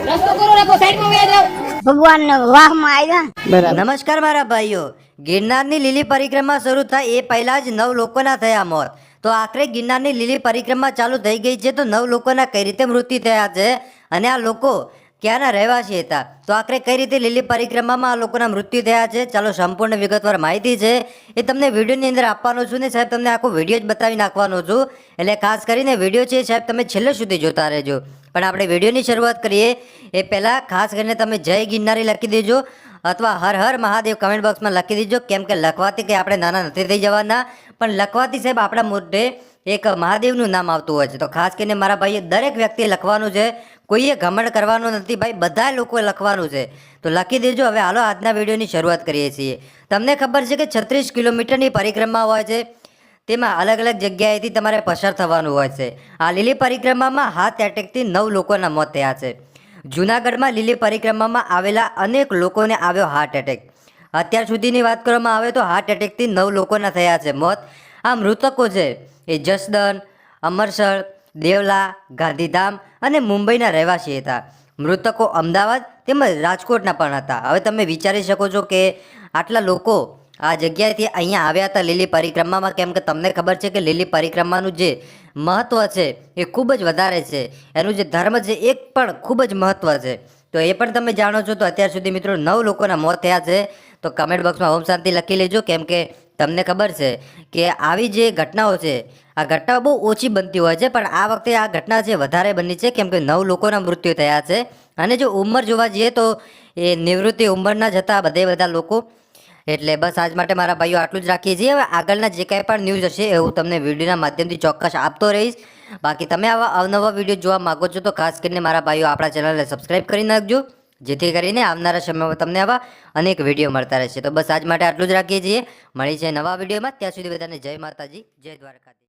રસ્તો કરો રાખો, સાઈડમાં વયા જાઓ. ભગવાન વાહમાં આવ્યા. બરાબર. નમસ્કાર મારા ભાઈઓ, ગિરનારની લીલી પરિક્રમા શરૂ થાય એ પહેલા જ 9 લોકોના થયા મોત. તો આખરે ગિરનારની લીલી પરિક્રમા ચાલુ થઈ ગઈ છે, તો 9 લોકોના કઈ રીતે મૃત્યુ થયા છે અને આ લોકો ક્યાંના રહેવાસી હતા, તો આખરે કઈ રીતે લીલી પરિક્રમામાં આ લોકોના મૃત્યુ થયા છે, ચાલો સંપૂર્ણ વિગતવાર માહિતી છે એ તમને વિડીયોની અંદર આપવાનો છું ને સાહેબ તમને આખો વિડીયો જ બતાવી નાખવાનો છું. એટલે ખાસ કરીને વિડીયો છે સાહેબ તમે છેલ્લે સુધી જોતા રહેજો. પણ આપણે વિડીયોની શરૂઆત કરીએ એ પહેલાં ખાસ કરીને તમે જય ગિરનારી લખી દેજો અથવા હર હર મહાદેવ કમેન્ટ બોક્સમાં લખી દેજો. કેમ કે લખવાથી કંઈ આપણે નાના નથી થઈ જવાના, પણ લખવાથી સાહેબ આપણા મોઢે એક મહાદેવનું નામ આવતું હોય છે. તો ખાસ કરીને મારા ભાઈએ દરેક વ્યક્તિએ લખવાનું છે, કોઈએ ઘમંડ કરવાનું નથી ભાઈ, બધા લોકોએ લખવાનું છે. તો લખી દેજો. હવે હાલો આજના વિડીયોની શરૂઆત કરીએ છીએ. તમને ખબર છે કે 36 કિલોમીટરની પરિક્રમા હોય છે, તેમાં અલગ અલગ જગ્યાએથી તમારે પસાર થવાનું હોય છે. આ લીલી પરિક્રમામાં હાર્ટ એટેકથી 9 લોકોના મોત થયા છે. જૂનાગઢમાં લીલી પરિક્રમામાં આવેલા અનેક લોકોને આવ્યો હાર્ટ એટેક. અત્યાર સુધીની વાત કરવામાં આવે તો હાર્ટ એટેકથી 9 લોકોના થયા છે મોત. આ મૃતકો છે એ જસદણ, અમરસર, દેવલા, ગાંધીધામ અને મુંબઈના રહેવાસી હતા. મૃતકો અમદાવાદ તેમજ રાજકોટના પણ હતા. હવે તમે વિચારી શકો છો કે આટલા લોકો આ જગ્યાએથી અહીંયા આવ્યા હતા લીલી પરિક્રમામાં. કેમ કે તમને ખબર છે કે લીલી પરિક્રમાનું જે મહત્ત્વ છે એ ખૂબ જ વધારે છે, એનું જે ધર્મ છે એ પણ ખૂબ જ મહત્ત્વ છે. તો એ પણ તમે જાણો છો. તો અત્યાર સુધી મિત્રો 9 લોકોના મોત થયા છે. તો કમેન્ટ બોક્સમાં ઓમ શાંતિ લખી લેજો. કેમ કે તમને ખબર છે કે આવી જે ઘટનાઓ છે આ ઘટનાઓ બહુ ઓછી બનતી હોય છે, પણ આ વખતે આ ઘટના છે વધારે બની છે. કેમ કે 9 લોકોના મૃત્યુ થયા છે. અને જો ઉંમર જોવા જઈએ તો એ નિવૃત્તિ ઉંમરના જ હતા બધા લોકો. એટલે બસ આજ માટે મારા ભાઈઓ આટલું જ રાખીએ છીએ. હવે આગળના જે કાંઈ પણ ન્યૂઝ હશે એ હું તમને વિડીયોના માધ્યમથી ચોક્કસ આપતો રહીશ. બાકી તમે આવા અવનવા વિડીયો જોવા માગો છો તો ખાસ કરીને મારા ભાઈઓ આપણા ચેનલને સબસ્ક્રાઈબ કરી નાખજો, જેથી કરીને આવનારા સમયમાં તમને આવા અનેક વિડીયો મળતા રહેશે. તો બસ આજ માટે આટલું જ રાખીએ છીએ. મળી છે નવા વિડીયોમાં. ત્યાં સુધી બધાને જય માતાજી, જય દ્વારકાધીશ.